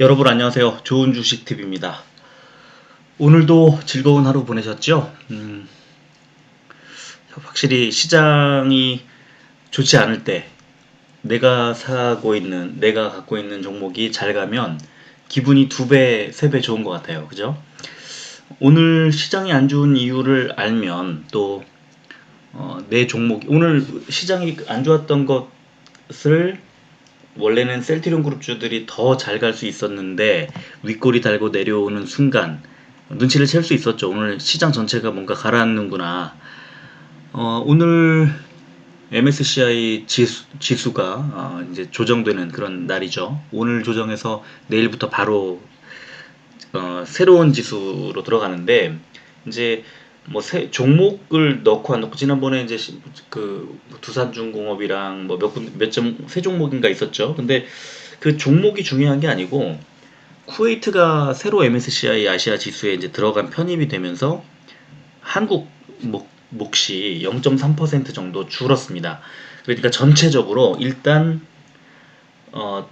여러분 안녕하세요. 좋은 주식 팁입니다. 오늘도 즐거운 하루 보내셨죠? 확실히 시장이 좋지 않을 때 내가 갖고 있는 종목이 잘 가면 기분이 2배, 3배 좋은 것 같아요. 그죠? 오늘 시장이 안 좋은 이유를 알면 또 내 종목이 오늘 시장이 안 좋았던 것을 원래는 셀트리온 그룹주들이 더 잘 갈 수 있었는데 윗꼬리 달고 내려오는 순간 눈치를 챌 수 있었죠. 오늘 시장 전체가 뭔가 가라앉는구나. 오늘 MSCI 지수가 이제 조정되는 그런 날이죠. 오늘 조정해서 내일부터 바로 새로운 지수로 들어가는데 이제 뭐 종목을 넣고 안 넣고 지난번에 이제 그 두산중공업이랑 뭐 세 종목인가 있었죠. 근데 그 종목이 중요한 게 아니고 쿠웨이트가 새로 MSCI 아시아 지수에 이제 들어간 편입이 되면서 한국 몫이 0.3% 정도 줄었습니다. 그러니까 전체적으로 일단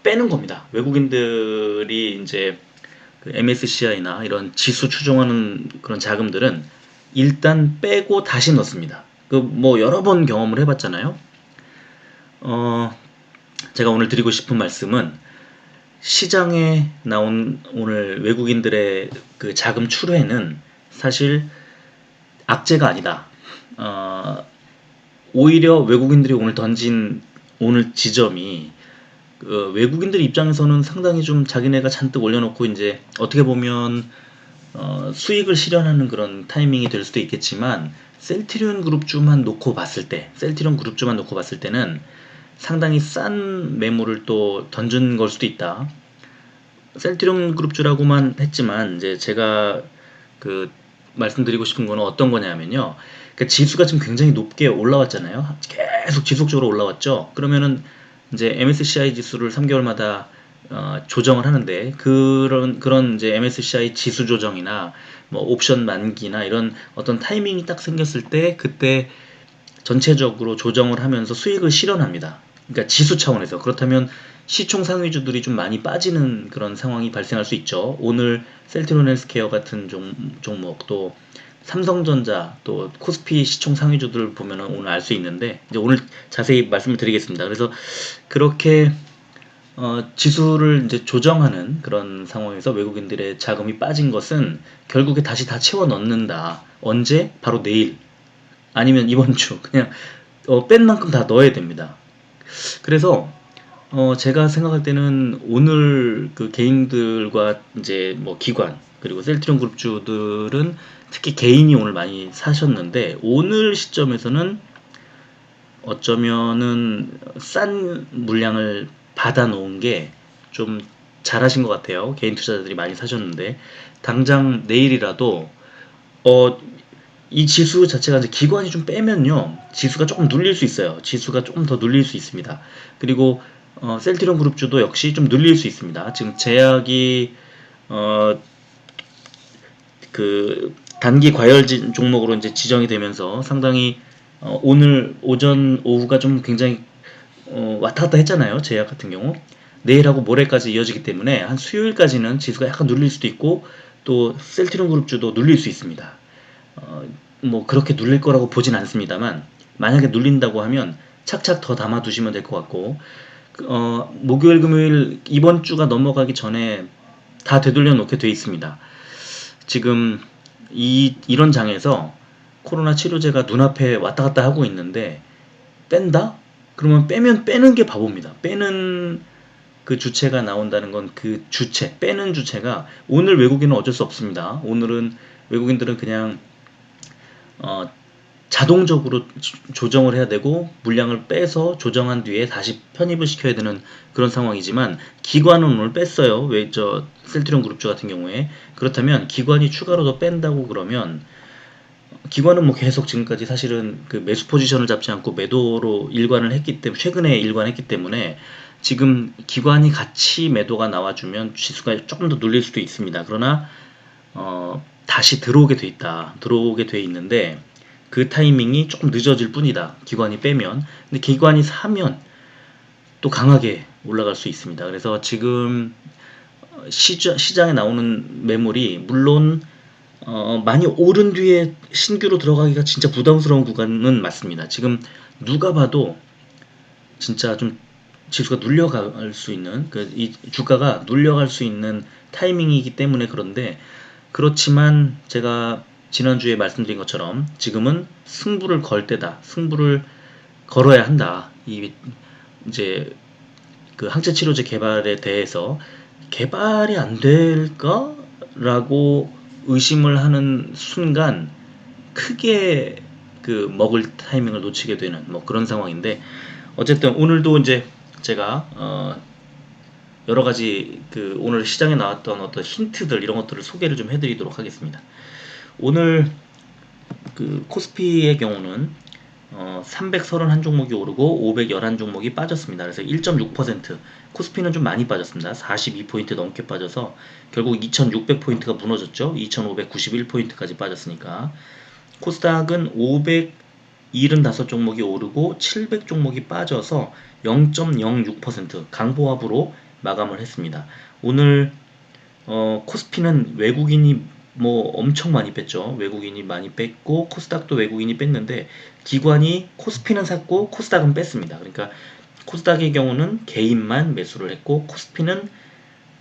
빼는 겁니다. 외국인들이 이제 그 MSCI나 이런 지수 추종하는 그런 자금들은 일단 빼고 다시 넣습니다. 그 뭐 여러 번 경험을 해봤잖아요. 제가 오늘 드리고 싶은 말씀은 시장에 나온 오늘 외국인들의 그 자금 출회는 사실 악재가 아니다. 오히려 외국인들이 오늘 던진 오늘 지점이 외국인들 입장에서는 상당히 좀 자기네가 잔뜩 올려놓고 이제 어떻게 보면 수익을 실현하는 그런 타이밍이 될 수도 있겠지만 셀트리온 그룹주만 놓고 봤을 때는 상당히 싼 매물을 또 던진 걸 수도 있다. 셀트리온 그룹주라고만 했지만 이제 제가 그 말씀드리고 싶은 거는 어떤 거냐면요. 그러니까 지수가 지금 굉장히 높게 올라왔잖아요. 계속 지속적으로 올라왔죠. 그러면은 이제 MSCI 지수를 3개월마다 조정을 하는데 그런 이제 MSCI 지수 조정이나 뭐 옵션 만기나 이런 어떤 타이밍이 딱 생겼을 때 그때 전체적으로 조정을 하면서 수익을 실현합니다. 그러니까 지수 차원에서. 그렇다면 시총 상위주들이 좀 많이 빠지는 그런 상황이 발생할 수 있죠. 오늘 셀트리온 헬스케어 같은 종목 또 삼성전자 또 코스피 시총 상위주들 보면 오늘 알 수 있는데 이제 오늘 자세히 말씀을 드리겠습니다. 그래서 그렇게 지수를 이제 조정하는 그런 상황에서 외국인들의 자금이 빠진 것은 결국에 다시 다 채워 넣는다. 언제? 바로 내일. 아니면 이번 주. 그냥 뺀 만큼 다 넣어야 됩니다. 그래서 제가 생각할 때는 오늘 그 개인들과 이제 뭐 기관 그리고 셀트리온 그룹주들은 특히 개인이 오늘 많이 사셨는데 오늘 시점에서는 어쩌면은 싼 물량을 받아 놓은 게 좀 잘하신 것 같아요. 개인 투자자들이 많이 사셨는데 당장 내일이라도 이 지수 자체가 이제 기관이 좀 빼면요 지수가 조금 눌릴 수 있어요. 지수가 조금 더 눌릴 수 있습니다. 그리고 셀트리온 그룹주도 역시 좀 눌릴 수 있습니다. 지금 제약이 그 단기 과열 종목으로 이제 지정이 되면서 상당히 오늘 오전 오후가 좀 굉장히 왔다 갔다 했잖아요. 제약 같은 경우 내일하고 모레까지 이어지기 때문에 한 수요일까지는 지수가 약간 눌릴 수도 있고 또 셀트리온 그룹주도 눌릴 수 있습니다. 뭐 그렇게 눌릴 거라고 보진 않습니다만 만약에 눌린다고 하면 착착 더 담아 두시면 될 것 같고 목요일 금요일 이번 주가 넘어가기 전에 다 되돌려 놓게 돼 있습니다. 지금 이런 장에서 코로나 치료제가 눈앞에 왔다 갔다 하고 있는데 뺀다? 그러면 빼면 빼는 게 바보입니다. 빼는 그 주체가 나온다는 건 그 주체, 빼는 주체가 오늘 외국인은 어쩔 수 없습니다. 오늘은 외국인들은 그냥 자동적으로 조정을 해야 되고 물량을 빼서 조정한 뒤에 다시 편입을 시켜야 되는 그런 상황이지만 기관은 오늘 뺐어요. 왜 저 셀트리온 그룹주 같은 경우에 그렇다면 기관이 추가로 더 뺀다고 그러면 기관은 뭐 계속 지금까지 사실은 그 매수 포지션을 잡지 않고 매도로 일관을 했기 때문에 최근에 일관했기 때문에 지금 기관이 같이 매도가 나와주면 지수가 조금 더 눌릴 수도 있습니다. 그러나 다시 들어오게 돼 있는데 그 타이밍이 조금 늦어질 뿐이다. 기관이 빼면. 근데 기관이 사면 또 강하게 올라갈 수 있습니다. 그래서 지금 시장에 나오는 매물이 물론 많이 오른 뒤에 신규로 들어가기가 진짜 부담스러운 구간은 맞습니다. 지금 누가 봐도 진짜 좀 지수가 눌려갈 수 있는 이 주가가 눌려갈 수 있는 타이밍이기 때문에 그런데, 그렇지만 제가 지난주에 말씀드린 것처럼 지금은 승부를 걸 때다. 승부를 걸어야 한다. 이제 그 항체 치료제 개발에 대해서 개발이 안 될까라고 의심을 하는 순간 크게 그 먹을 타이밍을 놓치게 되는 뭐 그런 상황인데, 어쨌든 오늘도 이제 제가 여러 가지 그 오늘 시장에 나왔던 어떤 힌트들 이런 것들을 소개를 좀 해드리도록 하겠습니다. 오늘 그 코스피의 경우는 331종목이 오르고 511종목이 빠졌습니다. 그래서 1.6%, 코스피는 좀 많이 빠졌습니다. 42포인트 넘게 빠져서 결국 2600포인트가 무너졌죠. 2591포인트까지 빠졌으니까. 코스닥은 575종목이 오르고 700종목이 빠져서 0.06% 강보합으로 마감을 했습니다. 오늘 코스피는 외국인이 뭐 엄청 많이 뺐죠. 외국인이 많이 뺐고 코스닥도 외국인이 뺐는데, 기관이 코스피는 샀고 코스닥은 뺐습니다. 그러니까 코스닥의 경우는 개인만 매수를 했고, 코스피는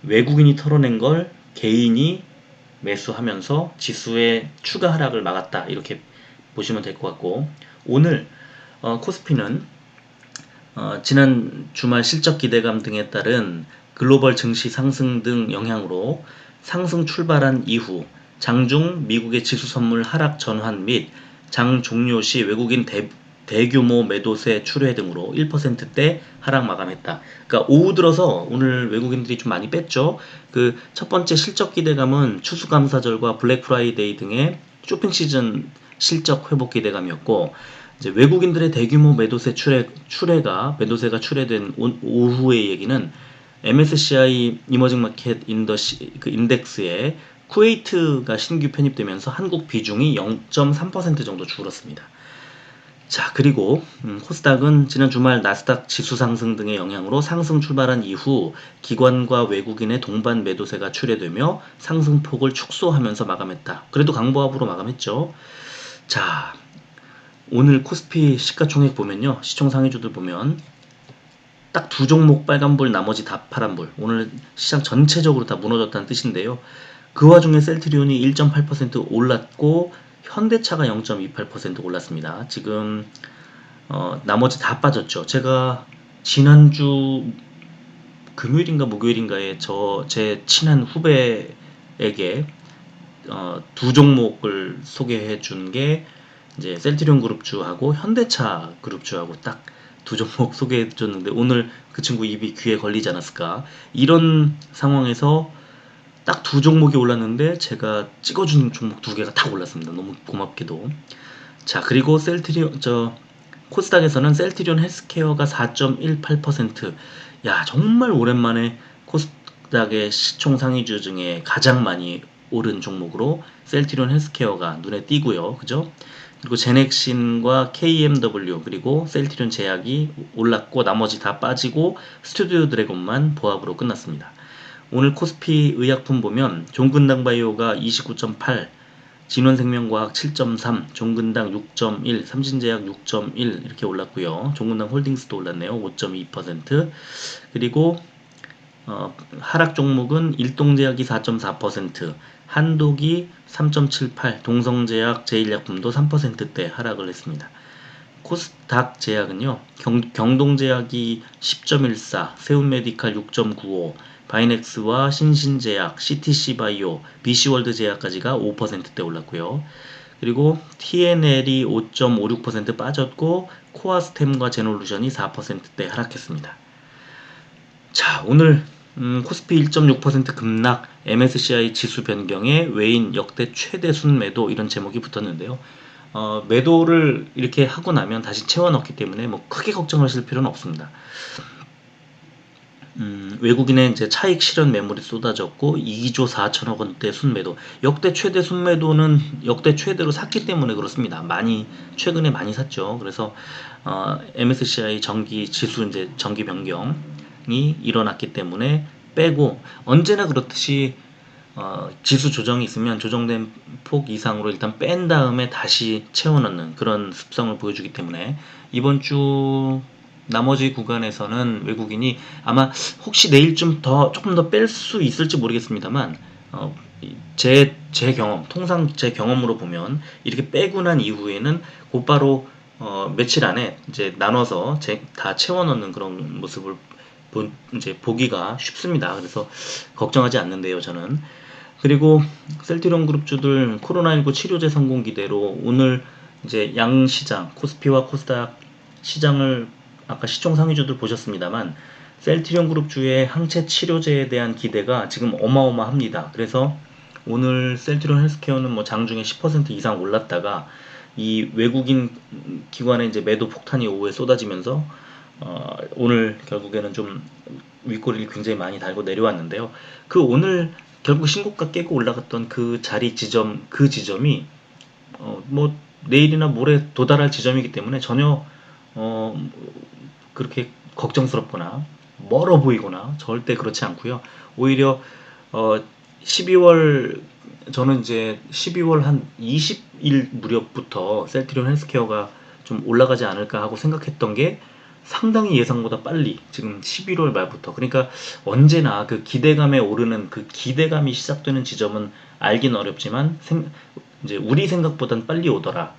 외국인이 털어낸 걸 개인이 매수하면서 지수의 추가 하락을 막았다, 이렇게 보시면 될 것 같고, 오늘 코스피는 지난 주말 실적 기대감 등에 따른 글로벌 증시 상승 등 영향으로 상승 출발한 이후 장중 미국의 지수 선물 하락 전환 및 장 종료 시 외국인 대규모 매도세 출회 등으로 1%대 하락 마감했다. 그러니까 오후 들어서 오늘 외국인들이 좀 많이 뺐죠. 그 첫 번째 실적 기대감은 추수감사절과 블랙 프라이데이 등의 쇼핑 시즌 실적 회복 기대감이었고, 이제 외국인들의 대규모 매도세가 출회된 오후의 얘기는 MSCI 이머징 마켓 인덱스에 쿠웨이트가 신규 편입되면서 한국 비중이 0.3% 정도 줄었습니다. 자, 그리고 코스닥은 지난 주말 나스닥 지수 상승 등의 영향으로 상승 출발한 이후 기관과 외국인의 동반 매도세가 출회되며 상승폭을 축소하면서 마감했다. 그래도 강보합으로 마감했죠. 자, 오늘 코스피 시가총액 보면요, 시총 상위주들 보면 딱 두 종목 빨간불, 나머지 다 파란불. 오늘 시장 전체적으로 다 무너졌다는 뜻인데요. 그 와중에 셀트리온이 1.8% 올랐고 현대차가 0.28% 올랐습니다. 지금 나머지 다 빠졌죠. 제가 지난주 금요일인가 목요일인가에 제 친한 후배에게 두 종목을 소개해 준 게 이제 셀트리온 그룹주하고 현대차 그룹주하고 딱 두 종목 소개해 줬는데, 오늘 그 친구 입이 귀에 걸리지 않았을까. 이런 상황에서 딱 두 종목이 올랐는데 제가 찍어준 종목 두 개가 다 올랐습니다. 너무 고맙게도. 자, 그리고 코스닥에서는 셀트리온 헬스케어가 4.18%. 야, 정말 오랜만에 코스닥의 시총 상위주 중에 가장 많이 오른 종목으로 셀트리온 헬스케어가 눈에 띄고요. 그죠? 그리고 제넥신과 KMW 그리고 셀트리온 제약이 올랐고 나머지 다 빠지고 스튜디오 드래곤만 보합으로 끝났습니다. 오늘 코스피 의약품 보면 종근당 바이오가 29.8, 진원생명과학 7.3, 종근당 6.1, 삼신제약 6.1 이렇게 올랐고요. 종근당 홀딩스도 올랐네요. 5.2%. 그리고 하락 종목은 일동제약이 4.4%, 한독이 3.78, 동성제약, 제일약품도 3%대 하락을 했습니다. 코스닥 제약은요, 경동제약이 10.14, 세운메디칼 6.95, 바이넥스와 신신제약, CTC바이오, BC월드 제약까지가 5%대 올랐고요. 그리고 TNL이 5.56% 빠졌고 코아스템과 제놀루션이 4%대 하락했습니다. 자, 오늘 코스피 1.6% 급락, MSCI 지수 변경에 외인 역대 최대 순매도, 이런 제목이 붙었는데요. 매도를 이렇게 하고 나면 다시 채워 넣기 때문에 뭐 크게 걱정하실 필요는 없습니다. 외국인의 이제 차익 실현 매물이 쏟아졌고 2조 4천억 원대 순매도, 역대 최대 순매도는 역대 최대로 샀기 때문에 그렇습니다. 최근에 많이 샀죠. 그래서 MSCI 정기 지수 이제 정기 변경이 일어났기 때문에 빼고 언제나 그렇듯이 지수 조정이 있으면 조정된 폭 이상으로 일단 뺀 다음에 다시 채워 넣는 그런 습성을 보여주기 때문에 이번 주 나머지 구간에서는 외국인이 아마 혹시 내일쯤 더 조금 더 뺄 수 있을지 모르겠습니다만 제 경험, 통상 제 경험으로 보면 이렇게 빼고 난 이후에는 곧바로 며칠 안에 이제 나눠서 다 채워 넣는 그런 모습을 이제 보기가 쉽습니다. 그래서 걱정하지 않는데요, 저는. 그리고 셀트리온 그룹주들 코로나19 치료제 성공 기대로 오늘 이제 양시장 코스피와 코스닥 시장을 아까 시총 상위주들 보셨습니다만 셀트리온 그룹주의 항체 치료제에 대한 기대가 지금 어마어마합니다. 그래서 오늘 셀트리온 헬스케어는 뭐 장중에 10% 이상 올랐다가 이 외국인 기관의 이제 매도 폭탄이 오후에 쏟아지면서 오늘 결국에는 좀 윗꼬리를 굉장히 많이 달고 내려왔는데요. 그 오늘 결국 신고가 깨고 올라갔던 그 자리 지점, 그 지점이 뭐 내일이나 모레 도달할 지점이기 때문에 전혀 그렇게 걱정스럽거나 멀어 보이거나 절대 그렇지 않고요. 오히려 12월 저는 이제 12월 한 20일 무렵부터 셀트리온 헬스케어가 좀 올라가지 않을까 하고 생각했던 게 상당히 예상보다 빨리 지금 11월 말부터 그러니까 언제나 그 기대감에 오르는 그 기대감이 시작되는 지점은 알긴 어렵지만 이제 우리 생각보단 빨리 오더라.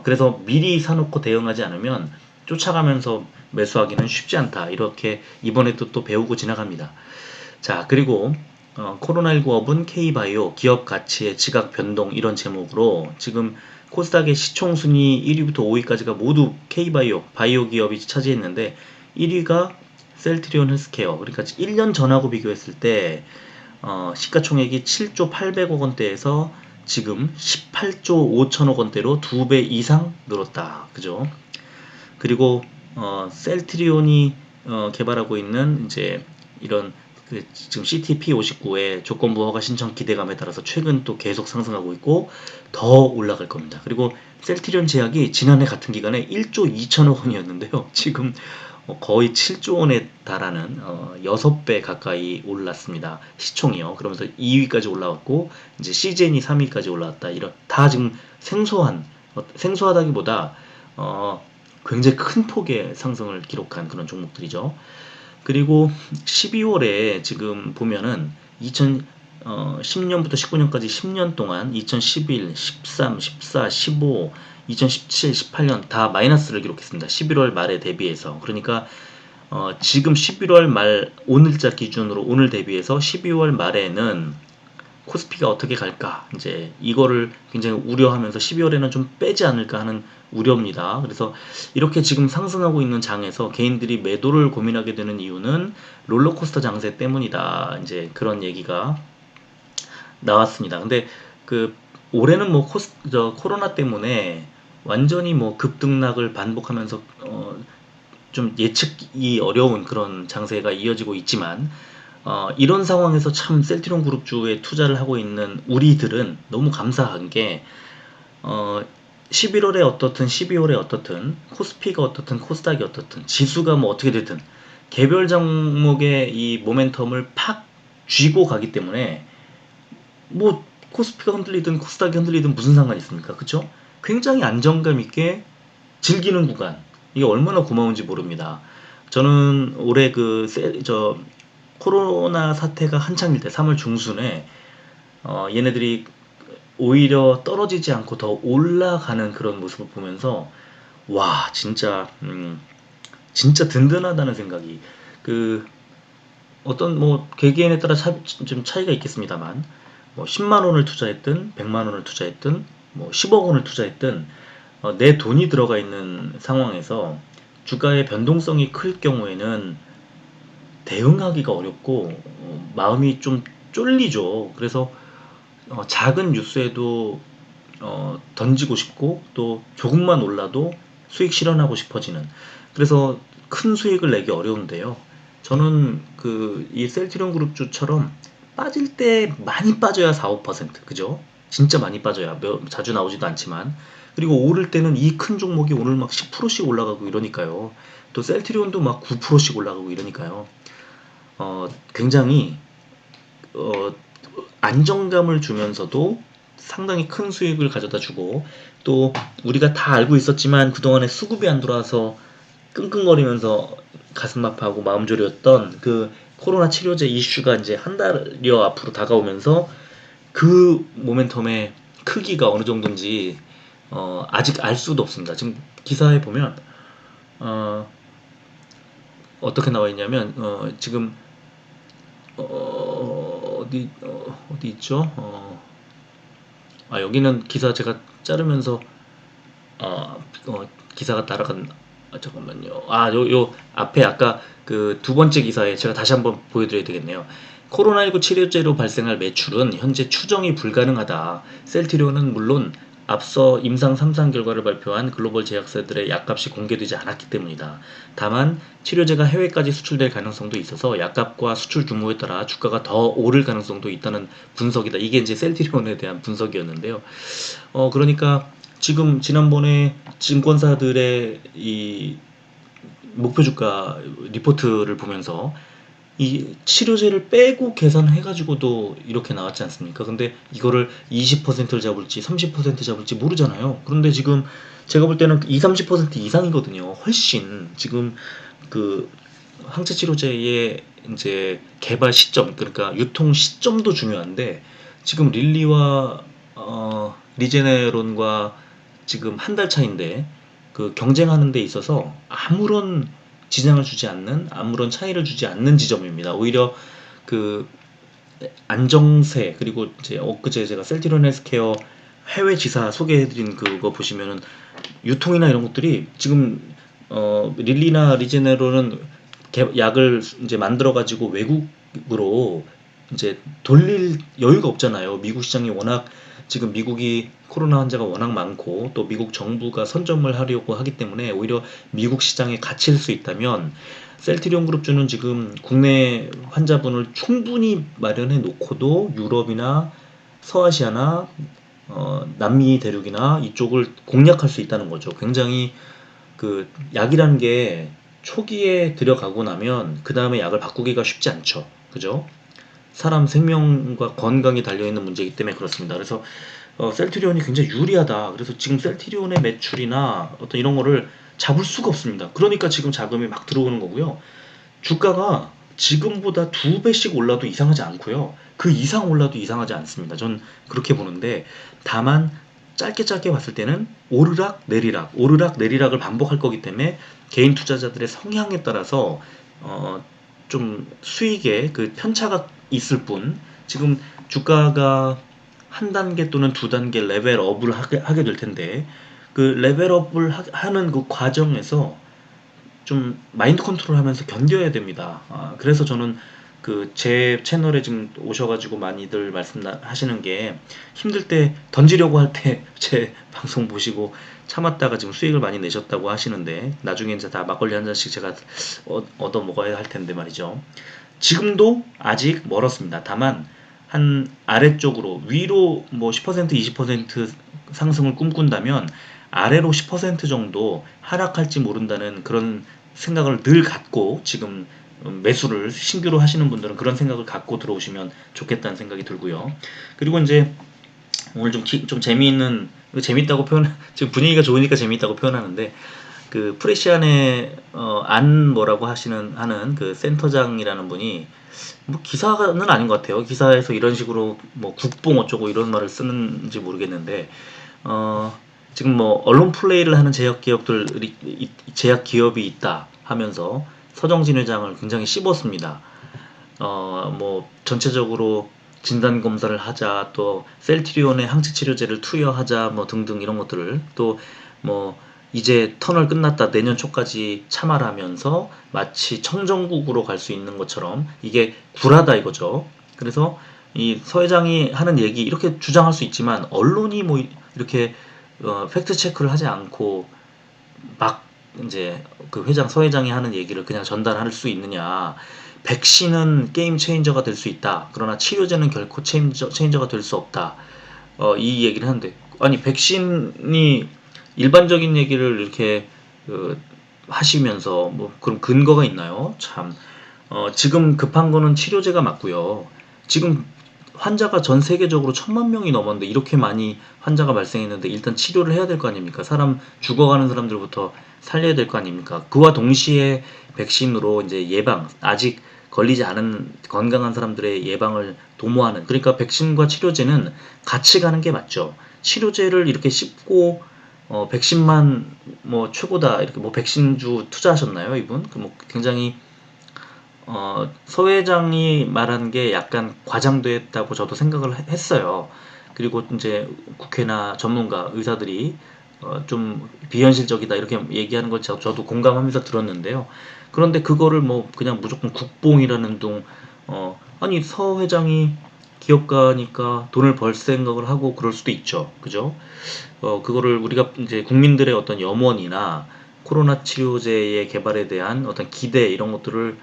그래서 미리 사놓고 대응하지 않으면 쫓아가면서 매수하기는 쉽지 않다. 이렇게 이번에도 또 배우고 지나갑니다. 자, 그리고 코로나19 업은 K바이오 기업 가치의 지각 변동 이런 제목으로 지금 코스닥의 시총순위 1위부터 5위까지가 모두 K바이오, 바이오 기업이 차지했는데 1위가 셀트리온 헬스케어. 그러니까 1년 전하고 비교했을 때 시가총액이 7조 800억 원대에서 지금 18조 5천억 원대로 2배 이상 늘었다. 그죠? 그리고 셀트리온이 개발하고 있는 이제 이런 지금 CTP59의 조건부 허가 신청 기대감에 따라서 최근 또 계속 상승하고 있고 더 올라갈 겁니다. 그리고 셀트리온 제약이 지난해 같은 기간에 1조 2천억 원이었는데요. 지금 거의 7조 원에 달하는 6배 가까이 올랐습니다. 시총이요. 그러면서 2위까지 올라왔고 이제 CGN이 3위까지 올라왔다. 이런 다 지금 생소하다기보다 굉장히 큰 폭의 상승을 기록한 그런 종목들이죠. 그리고 12월에 지금 보면은 2010년부터 19년까지 10년 동안 2011, 13, 14, 15, 2017, 18년 다 마이너스를 기록했습니다. 11월 말에 대비해서. 그러니까 지금 11월 말 오늘자 기준으로 오늘 대비해서 12월 말에는 코스피가 어떻게 갈까? 이제 이거를 굉장히 우려하면서 12월에는 좀 빼지 않을까 하는 우려입니다. 그래서 이렇게 지금 상승하고 있는 장에서 개인들이 매도를 고민하게 되는 이유는 롤러코스터 장세 때문이다. 이제 그런 얘기가 나왔습니다. 근데 그 올해는 뭐 코로나 때문에 완전히 뭐 급등락을 반복하면서 좀 예측이 어려운 그런 장세가 이어지고 있지만 이런 상황에서 참 셀트리온 그룹주에 투자를 하고 있는 우리들은 너무 감사한 게 11월에 어떻든 12월에 어떻든 코스피가 어떻든 코스닥이 어떻든 지수가 뭐 어떻게 되든 개별 종목의 이 모멘텀을 팍 쥐고 가기 때문에 뭐 코스피가 흔들리든 코스닥이 흔들리든 무슨 상관이 있습니까? 그쵸? 굉장히 안정감 있게 즐기는 구간 이게 얼마나 고마운지 모릅니다. 저는 올해 코로나 사태가 한창일 때 3월 중순에 얘네들이 오히려 떨어지지 않고 더 올라가는 그런 모습을 보면서 와 진짜 든든하다는 생각이 그 어떤 뭐 개개인에 따라 좀 차이가 있겠습니다만 뭐 10만 원을 투자했든 100만 원을 투자했든 뭐 10억 원을 투자했든 내 돈이 들어가 있는 상황에서 주가의 변동성이 클 경우에는 대응하기가 어렵고 마음이 좀 쫄리죠. 그래서 작은 뉴스에도 던지고 싶고 또 조금만 올라도 수익 실현하고 싶어지는 그래서 큰 수익을 내기 어려운데요. 저는 이 셀트리온 그룹주처럼 빠질 때 많이 빠져야 4, 5% 그죠? 진짜 많이 빠져야 자주 나오지도 않지만 그리고 오를 때는 이 큰 종목이 오늘 막 10%씩 올라가고 이러니까요. 또 셀트리온도 막 9%씩 올라가고 이러니까요. 굉장히 어, 안정감을 주면서도 상당히 큰 수익을 가져다 주고, 또 우리가 다 알고 있었지만 그동안에 수급이 안 들어와서 끙끙거리면서 가슴 아파하고 마음 졸였던 그 코로나 치료제 이슈가 이제 한 달여 앞으로 다가오면서 그 모멘텀의 크기가 어느 정도인지 아직 알 수도 없습니다. 지금 기사에 보면 어, 어떻게 나와 있냐면 지금 어디 있죠? 여기는 기사 제가 자르면서 기사가 날아간. 잠깐만요. 요 앞에 아까 그 두 번째 기사에 제가 다시 한번 보여드려야 되겠네요. 코로나19 치료제로 발생할 매출은 현재 추정이 불가능하다. 셀트리온은 물론 앞서 임상 3상 결과를 발표한 글로벌 제약사들의 약값이 공개되지 않았기 때문이다. 다만 치료제가 해외까지 수출될 가능성도 있어서 약값과 수출 규모에 따라 주가가 더 오를 가능성도 있다는 분석이다. 이게 이제 셀트리온에 대한 분석이었는데요. 그러니까 지금 지난번에 증권사들의 이 목표 주가 리포트를 보면서 이 치료제를 빼고 계산해 가지고도 이렇게 나왔지 않습니까? 근데 이거를 20%를 잡을지 30% 잡을지 모르잖아요. 그런데 지금 제가 볼 때는 20-30% 이상이거든요. 훨씬 지금 그 항체 치료제의 이제 개발 시점, 그러니까 유통 시점도 중요한데, 지금 릴리와 리제네론과 지금 한 달 차인데 그 경쟁하는 데 있어서 아무런 지장을 주지 않는, 아무런 차이를 주지 않는 지점입니다. 오히려 그 안정세, 그리고 이제 엊그제 제가 셀트리온 헬스케어 해외 지사 소개해드린 그거 보시면은 유통이나 이런 것들이 지금 릴리나 리제네로는 약을 이제 만들어 가지고 외국으로 이제 돌릴 여유가 없잖아요. 미국 시장이 워낙, 지금 미국이 코로나 환자가 워낙 많고 또 미국 정부가 선점을 하려고 하기 때문에 오히려 미국 시장에 갇힐 수 있다면, 셀트리온 그룹주는 지금 국내 환자분을 충분히 마련해 놓고도 유럽이나 서아시아나 남미 대륙이나 이쪽을 공략할 수 있다는 거죠. 굉장히 그 약이라는 게 초기에 들여가고 나면 그 다음에 약을 바꾸기가 쉽지 않죠. 그죠? 사람 생명과 건강이 달려있는 문제이기 때문에 그렇습니다. 그래서 셀트리온이 굉장히 유리하다. 그래서 지금 셀트리온의 매출이나 어떤 이런 거를 잡을 수가 없습니다. 그러니까 지금 자금이 막 들어오는 거고요. 주가가 지금보다 두 배씩 올라도 이상하지 않고요. 그 이상 올라도 이상하지 않습니다. 전 그렇게 보는데, 다만 짧게 짧게 봤을 때는 오르락 내리락, 오르락 내리락을 반복할 거기 때문에 개인 투자자들의 성향에 따라서 좀 수익에 그 편차가 있을 뿐, 지금 주가가 한 단계 또는 두 단계 레벨업을 하게 될 텐데, 그 레벨업을 하는 그 과정에서 좀 마인드 컨트롤하면서 견뎌야 됩니다. 그래서 저는 그 제 채널에 지금 오셔가지고 많이들 말씀하시는 게, 힘들 때 던지려고 할 때 제 방송 보시고 참았다가 지금 수익을 많이 내셨다고 하시는데, 나중에 이제 다 막걸리 한 잔씩 제가 얻어 먹어야 할 텐데 말이죠. 지금도 아직 멀었습니다. 다만 한 아래쪽으로, 위로 뭐 10% 20% 상승을 꿈꾼다면 아래로 10% 정도 하락할지 모른다는 그런 생각을 늘 갖고, 지금 매수를 신규로 하시는 분들은 그런 생각을 갖고 들어오시면 좋겠다는 생각이 들고요. 그리고 이제 오늘 좀 재미있는, 재밌다고 지금 분위기가 좋으니까 재밌다고 표현하는데, 그 프레시안의 안 뭐라고 하는 그 센터장이라는 분이, 뭐 기사는 아닌 것 같아요. 기사에서 이런 식으로 뭐 국뽕 어쩌고 이런 말을 쓰는지 모르겠는데, 어 지금 뭐 언론 플레이를 하는 제약 기업이 있다 하면서 서정진 회장을 굉장히 씹었습니다. 뭐 전체적으로 진단 검사를 하자, 또 셀트리온의 항체 치료제를 투여하자, 뭐 등등 이런 것들을, 또 뭐 이제 터널 끝났다, 내년 초까지 참아라면서 마치 청정국으로 갈 수 있는 것처럼 이게 굴하다 이거죠. 그래서 이 서 회장이 하는 얘기 이렇게 주장할 수 있지만, 언론이 뭐 이렇게 팩트 체크를 하지 않고 막 이제 그 서 회장이 하는 얘기를 그냥 전달할 수 있느냐. 백신은 게임 체인저가 될 수 있다. 그러나 치료제는 결코 체인저가 될 수 없다. 이 얘기를 하는데, 아니 백신이 일반적인 얘기를 이렇게 하시면서 뭐 그런 근거가 있나요? 참 지금 급한 거는 치료제가 맞고요. 지금 환자가 전 세계적으로 1,000만 명이 넘었는데 이렇게 많이 환자가 발생했는데 일단 치료를 해야 될 거 아닙니까? 사람 죽어가는 사람들부터 살려야 될 거 아닙니까? 그와 동시에 백신으로 이제 예방, 아직 걸리지 않은 건강한 사람들의 예방을 도모하는, 그러니까 백신과 치료제는 같이 가는 게 맞죠. 치료제를 이렇게 씹고 백신만 뭐 최고다 이렇게 뭐 백신주 투자하셨나요, 이분? 그 뭐 굉장히 서 회장이 말한 게 약간 과장됐다고 저도 생각을 했어요. 그리고 이제 국회나 전문가, 의사들이 좀 비현실적이다 이렇게 얘기하는 걸 저도 공감하면서 들었는데요. 그런데 그거를 뭐 그냥 무조건 국뽕이라는 둥, 아니 서 회장이 기업가니까 돈을 벌 생각을 하고 그럴 수도 있죠. 그죠? 그거를 우리가 이제 국민들의 어떤 염원이나 코로나 치료제의 개발에 대한 어떤 기대 이런 것들을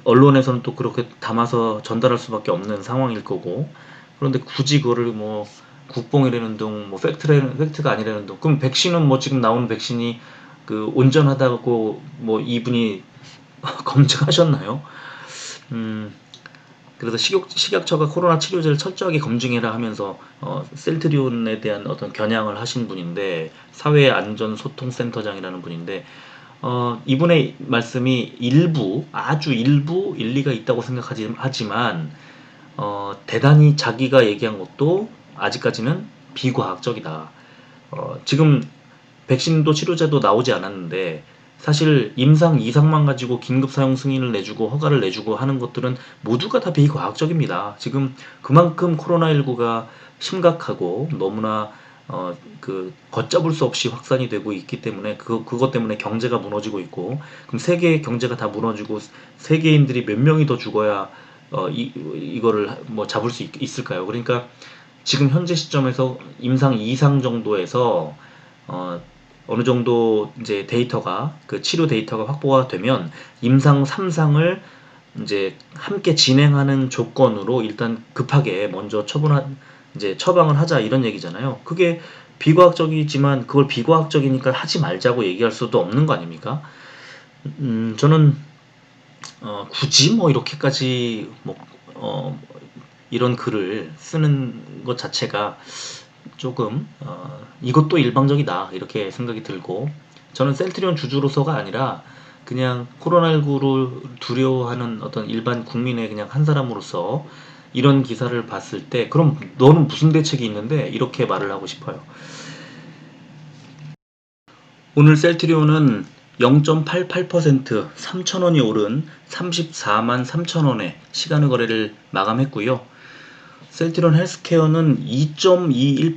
언론에서는 또 그렇게 담아서 전달할 수밖에 없는 상황일 거고, 그런데 굳이 그거를 뭐 국뽕이라는 둥, 뭐 팩트가 아니라는 둥, 그럼 백신은 뭐 지금 나오는 백신이 그 온전하다고 뭐 이분이 검증하셨나요? 음, 그래서 식약처가 코로나 치료제를 철저하게 검증해라 하면서 셀트리온에 대한 어떤 겨냥을 하신 분인데, 사회안전소통센터장이라는 분인데, 이분의 말씀이 일부, 아주 일부 일리가 있다고 하지만 대단히 자기가 얘기한 것도 아직까지는 비과학적이다. 지금 백신도 치료제도 나오지 않았는데 사실 임상 이상만 가지고 긴급 사용 승인을 내주고 허가를 내주고 하는 것들은 모두가 다 비과학적입니다. 지금 그만큼 코로나19가 심각하고 너무나 그 걷잡을 수 없이 확산이 되고 있기 때문에 그것 때문에 경제가 무너지고 있고, 그럼 세계 경제가 다 무너지고 세계인들이 몇 명이 더 죽어야 이거를 뭐 잡을 수 있을까요? 그러니까 지금 현재 시점에서 임상 2상 정도에서 어, 어느 정도 이제 데이터가, 그 치료 데이터가 확보가 되면 임상 3상을 이제 함께 진행하는 조건으로 일단 급하게 먼저 이제 처방을 하자 이런 얘기잖아요. 그게 비과학적이지만 그걸 비과학적이니까 하지 말자고 얘기할 수도 없는 거 아닙니까? 저는 굳이 뭐 이렇게까지 뭐 이런 글을 쓰는 것 자체가 조금 이것도 일방적이다 이렇게 생각이 들고, 저는 셀트리온 주주로서가 아니라 그냥 코로나19를 두려워하는 어떤 일반 국민의 그냥 한 사람으로서 이런 기사를 봤을 때 그럼 너는 무슨 대책이 있는데 이렇게 말을 하고 싶어요. 오늘 셀트리온은 0.88% 3,000원이 오른 34만 3천원에 시간의 거래를 마감했고요. 셀트리온 헬스케어는 2.21%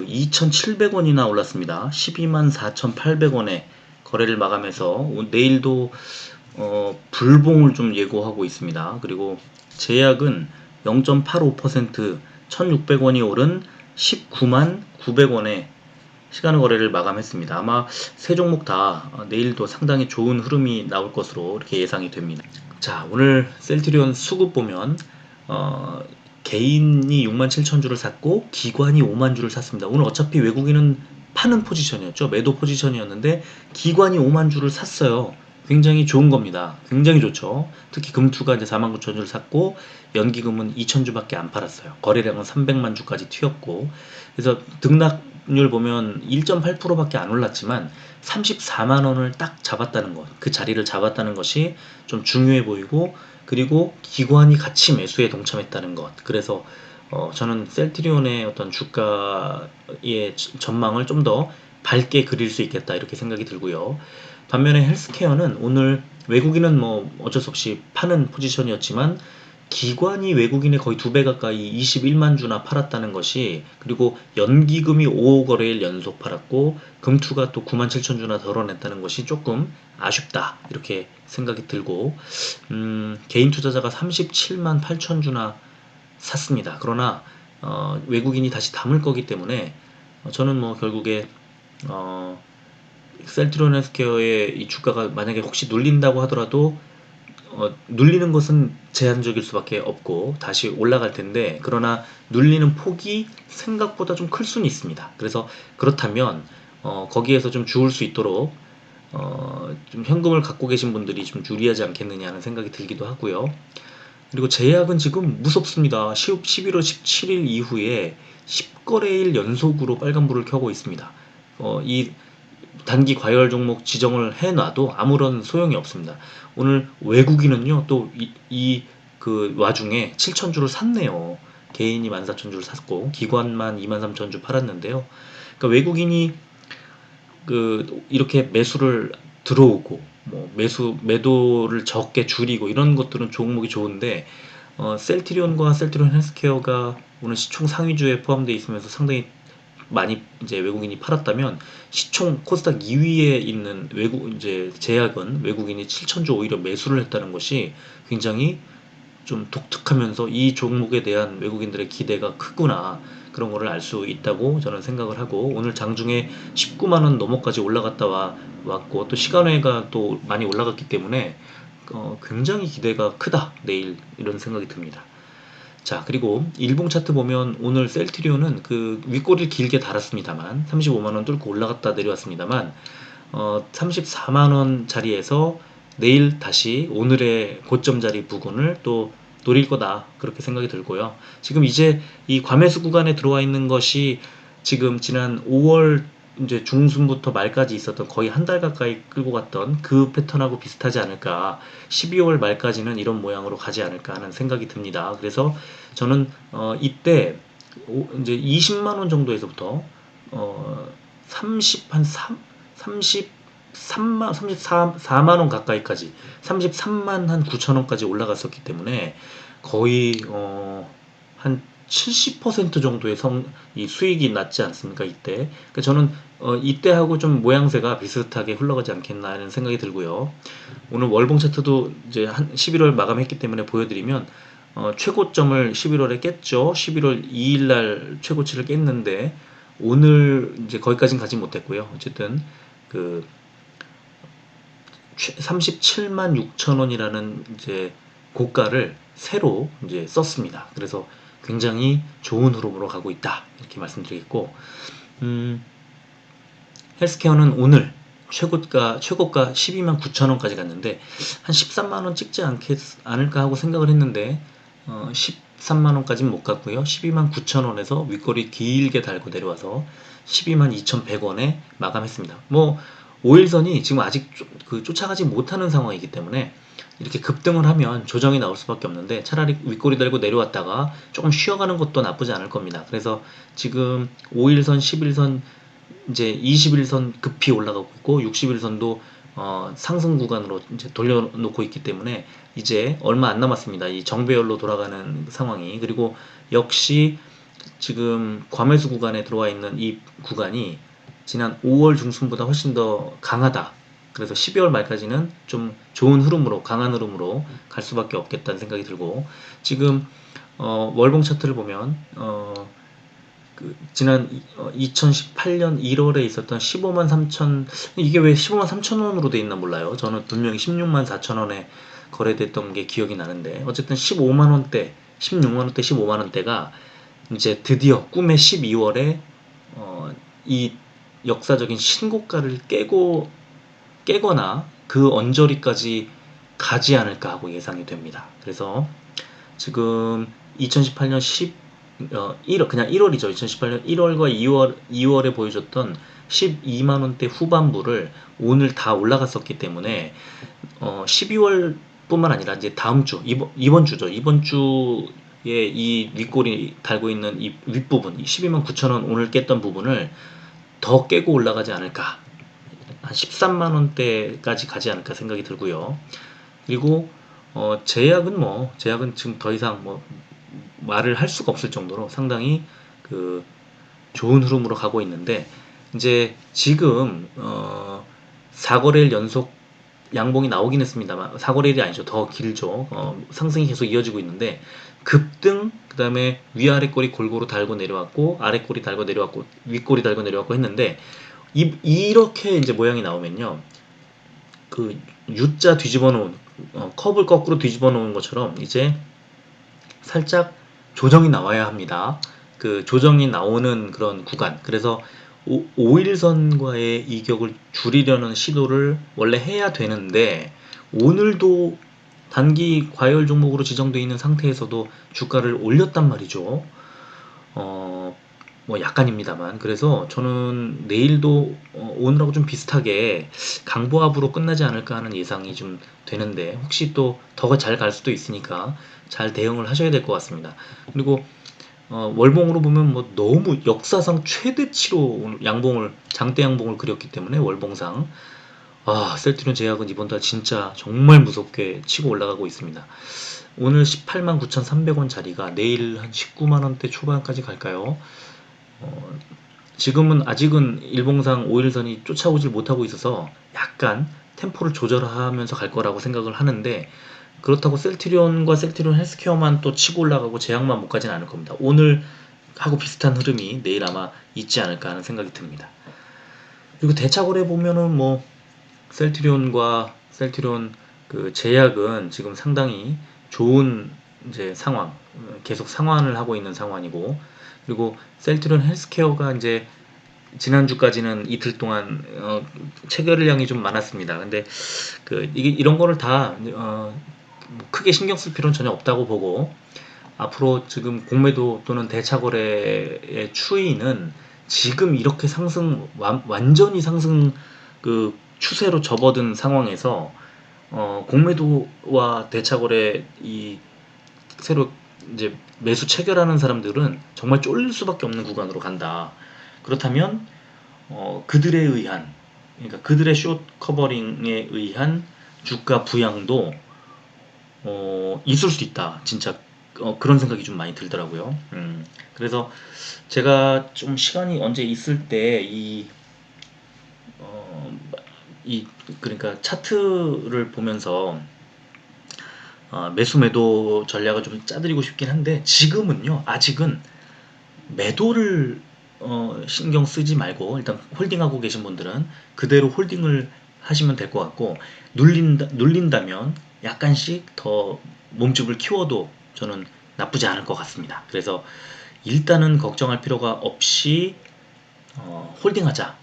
2,700원이나 올랐습니다. 12만 4,800원에 거래를 마감해서 내일도 불봉을 좀 예고하고 있습니다. 그리고 제약은 0.85% 1,600원이 오른 19만 900원에 시간 거래를 마감했습니다. 아마 세 종목 다 내일도 상당히 좋은 흐름이 나올 것으로 이렇게 예상이 됩니다. 자, 오늘 셀트리온 수급 보면 어, 개인이 6만 7천 주를 샀고 기관이 5만 주를 샀습니다. 오늘 어차피 외국인은 파는 포지션이었죠. 매도 포지션이었는데 기관이 5만 주를 샀어요. 굉장히 좋은 겁니다. 굉장히 좋죠. 특히 금투가 이제 4만 9천 주를 샀고 연기금은 2천 주밖에 안 팔았어요. 거래량은 300만 주까지 튀었고, 그래서 등락률 보면 1.8%밖에 안 올랐지만 34만 원을 딱 잡았다는 것, 그 자리를 잡았다는 것이 좀 중요해 보이고, 그리고 기관이 같이 매수에 동참했다는 것. 그래서 저는 셀트리온의 어떤 주가의 전망을 좀 더 밝게 그릴 수 있겠다 이렇게 생각이 들고요. 반면에 헬스케어는 오늘 외국인은 뭐 어쩔 수 없이 파는 포지션이었지만 기관이 외국인의 거의 2배 가까이 21만 주나 팔았다는 것이, 그리고 연기금이 5거래일 연속 팔았고 금투가 또 9만 7천 주나 덜어냈다는 것이 조금 아쉽다 이렇게 생각이 들고, 개인 투자자가 37만 8천 주나 샀습니다. 그러나 외국인이 다시 담을 거기 때문에 저는 뭐 결국에 어, 셀트리온 헬스케어의 이 주가가 만약에 혹시 눌린다고 하더라도 눌리는 것은 제한적일 수밖에 없고 다시 올라갈 텐데, 그러나 눌리는 폭이 생각보다 좀 클 수는 있습니다. 그래서 그렇다면 거기에서 좀 주울 수 있도록 좀 현금을 갖고 계신 분들이 좀 유리하지 않겠느냐 하는 생각이 들기도 하고요. 그리고 제약은 지금 무섭습니다. 11월 17일 이후에 10거래일 연속으로 빨간불을 켜고 있습니다. 이 단기 과열 종목 지정을 해놔도 아무런 소용이 없습니다. 오늘 외국인은요, 또 그 와중에 7,000주를 샀네요. 개인이 14,000주를 샀고, 기관만 23,000주 팔았는데요. 그러니까 외국인이 이렇게 매수를 들어오고, 뭐 매도를 적게 줄이고 이런 것들은 종목이 좋은데, 셀트리온과 셀트리온 헬스케어가 오늘 시총 상위주에 포함되어 있으면서 상당히 많이 이제 외국인이 팔았다면, 시총 코스닥 2위에 있는 이제 제약은 외국인이 7,000주 오히려 매수를 했다는 것이 굉장히 좀 독특하면서 이 종목에 대한 외국인들의 기대가 크구나, 그런 거를 알 수 있다고 저는 생각을 하고, 오늘 장중에 19만원 넘어까지 올라갔다 왔고, 또 시간외가 또 많이 올라갔기 때문에 굉장히 기대가 크다 내일, 이런 생각이 듭니다. 자, 그리고 일봉 차트 보면 오늘 셀트리온은 그 윗꼬리를 길게 달았습니다만 35만원 뚫고 올라갔다 내려왔습니다만, 34만원 자리에서 내일 다시 오늘의 고점 자리 부근을 또 노릴 거다, 그렇게 생각이 들고요. 지금 이제 이 과매수 구간에 들어와 있는 것이 지금 지난 5월 이제 중순부터 말까지 있었던, 거의 한 달 가까이 끌고 갔던 그 패턴하고 비슷하지 않을까, 12월 말까지는 이런 모양으로 가지 않을까 하는 생각이 듭니다. 그래서 저는 이때 이제 20만원 정도에서부터 30, 한 33만, 34만원 가까이까지, 33만 한 9천원까지 올라갔었기 때문에 거의 한 70% 정도의 이 수익이 났지 않습니까, 이때. 그러니까 저는 이때하고 좀 모양새가 비슷하게 흘러가지 않겠나 하는 생각이 들고요. 오늘 월봉 차트도 이제 한 11월 마감했기 때문에 보여드리면, 최고점을 11월에 깼죠. 11월 2일 날 최고치를 깼는데, 오늘 이제 거기까지는 가지 못했고요. 어쨌든 그 37만 6천 원이라는 이제 고가를 새로 이제 썼습니다. 그래서 굉장히 좋은 흐름으로 가고 있다, 이렇게 말씀드리겠고, 헬스케어는 오늘 최고가 12만 9천 원까지 갔는데 한 13만 원 찍지 않을까 하고 생각을 했는데, 13만 원까지는 못 갔고요. 12만 9천 원에서 윗꼬리 길게 달고 내려와서 12만 2,100원에 마감했습니다. 뭐 5일선이 지금 아직 쫓아가지 못하는 상황이기 때문에 이렇게 급등을 하면 조정이 나올 수밖에 없는데, 차라리 윗꼬리 달고 내려왔다가 조금 쉬어가는 것도 나쁘지 않을 겁니다. 그래서 지금 5일선, 11선, 이제 21선 급히 올라가고 있고, 61선도 상승 구간으로 이제 돌려놓고 있기 때문에 이제 얼마 안 남았습니다. 이 정배열로 돌아가는 상황이. 그리고 역시 지금 과매수 구간에 들어와 있는 이 구간이 지난 5월 중순보다 훨씬 더 강하다. 그래서 12월 말까지는 좀 좋은 흐름으로, 강한 흐름으로 갈 수밖에 없겠다는 생각이 들고, 지금 월봉 차트를 보면 지난 2018년 1월에 있었던 15만 3천, 이게 왜 15만 3천 원으로 돼 있나 몰라요. 저는 분명히 16만 4천 원에 거래됐던 게 기억이 나는데, 어쨌든 15만 원대, 16만 원대, 15만 원대가 이제 드디어 꿈의 12월에 이 역사적인 신고가를 깨거나 그 언저리까지 가지 않을까 하고 예상이 됩니다. 그래서 지금 2018년 1월, 그냥 1월이죠. 2018년 1월과 2월에 보여줬던 12만원대 후반부를 오늘 다 올라갔었기 때문에 12월 뿐만 아니라 이제 다음 주, 이번 주죠. 이번 주에 이 윗꼬리 달고 있는 이 윗부분, 12만 9천원 오늘 깼던 부분을 더 깨고 올라가지 않을까, 한 13만원대까지 가지 않을까 생각이 들고요. 그리고 제약은 지금 더 이상 뭐 말을 할 수가 없을 정도로 상당히 좋은 흐름으로 가고 있는데, 이제 지금 4거래일 연속 양봉이 나오긴 했습니다만, 4거래일이 아니죠. 더 길죠. 상승이 계속 이어지고 있는데, 급등, 그 다음에 위아래 꼬리 골고루 달고 내려왔고, 아래 꼬리 달고 내려왔고, 윗꼬리 달고 내려왔고 했는데, 이렇게 이제 모양이 나오면요, U자 뒤집어 놓은, 컵을 거꾸로 뒤집어 놓은 것처럼 이제 살짝 조정이 나와야 합니다. 그 조정이 나오는 그런 구간. 그래서 5일선과의 이격을 줄이려는 시도를 원래 해야 되는데 오늘도 단기 과열 종목으로 지정되어 있는 상태에서도 주가를 올렸단 말이죠. 어, 뭐 약간입니다만. 그래서 저는 내일도 오늘하고 좀 비슷하게 강보합으로 끝나지 않을까 하는 예상이 좀 되는데 혹시 또 더 잘 갈 수도 있으니까 잘 대응을 하셔야 될 것 같습니다. 그리고 월봉으로 보면 뭐 너무 역사상 최대치로 오늘 양봉을 장대 양봉을 그렸기 때문에 월봉상 셀트리온 제약은 이번 달 진짜 정말 무섭게 치고 올라가고 있습니다. 오늘 18만 9,300원 자리가 내일 한 19만 원대 초반까지 갈까요? 어, 지금은 아직은 일봉상 5일선이 쫓아오질 못하고 있어서 약간 템포를 조절하면서 갈 거라고 생각을 하는데 그렇다고 셀트리온과 셀트리온 헬스케어만 또 치고 올라가고 제약만 못 가진 않을 겁니다. 오늘 하고 비슷한 흐름이 내일 아마 있지 않을까 하는 생각이 듭니다. 그리고 대차거래 보면은 뭐 셀트리온과 셀트리온 그 제약은 지금 상당히 좋은 이제 상황, 계속 상환을 하고 있는 상황이고, 그리고 셀트리온 헬스케어가 이제 지난주까지는 이틀 동안 체결량이 좀 많았습니다. 근데 그 이게 이런 거를 다 뭐 크게 신경 쓸 필요는 전혀 없다고 보고 앞으로 지금 공매도 또는 대차거래의 추이는 지금 이렇게 완전히 상승 그 추세로 접어든 상황에서 공매도와 대차거래 이 새로 이제 매수 체결하는 사람들은 정말 쫄릴 수밖에 없는 구간으로 간다. 그렇다면 그들에 의한 그러니까 그들의 숏 커버링에 의한 주가 부양도 있을 수 있다. 진짜 그런 생각이 좀 많이 들더라고요. 그래서 제가 좀 시간이 언제 있을 때 어, 그러니까 차트를 보면서 매수 매도 전략을 좀 짜드리고 싶긴 한데 지금은요 아직은 매도를 신경 쓰지 말고 일단 홀딩하고 계신 분들은 그대로 홀딩을 하시면 될 것 같고 눌린다면 약간씩 더 몸집을 키워도 저는 나쁘지 않을 것 같습니다. 그래서 일단은 걱정할 필요가 없이 홀딩하자.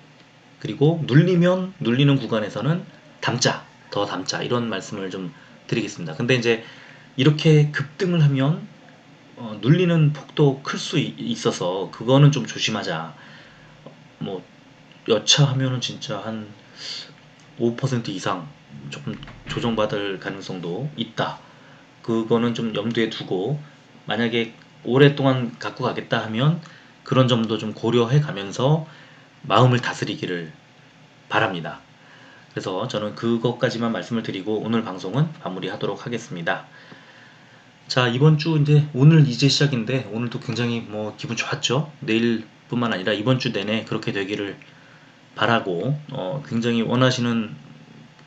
그리고 눌리면 눌리는 구간에서는 담자, 더 담자 이런 말씀을 좀 드리겠습니다. 근데 이제 이렇게 급등을 하면 눌리는 폭도 클 수 있어서 그거는 좀 조심하자. 뭐 여차하면은 진짜 한 5% 이상 조금 조정받을 가능성도 있다. 그거는 좀 염두에 두고 만약에 오랫동안 갖고 가겠다 하면 그런 점도 좀 고려해 가면서 마음을 다스리기를 바랍니다. 그래서 저는 그것까지만 말씀을 드리고 오늘 방송은 마무리하도록 하겠습니다. 자, 이번 주 이제 오늘 이제 시작인데 오늘도 굉장히 뭐 기분 좋았죠. 내일뿐만 아니라 이번 주 내내 그렇게 되기를 바라고 굉장히 원하시는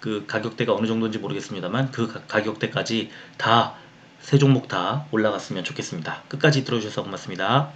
그 가격대가 어느 정도인지 모르겠습니다만 그 가격대까지 다 세 종목 다 올라갔으면 좋겠습니다. 끝까지 들어주셔서 고맙습니다.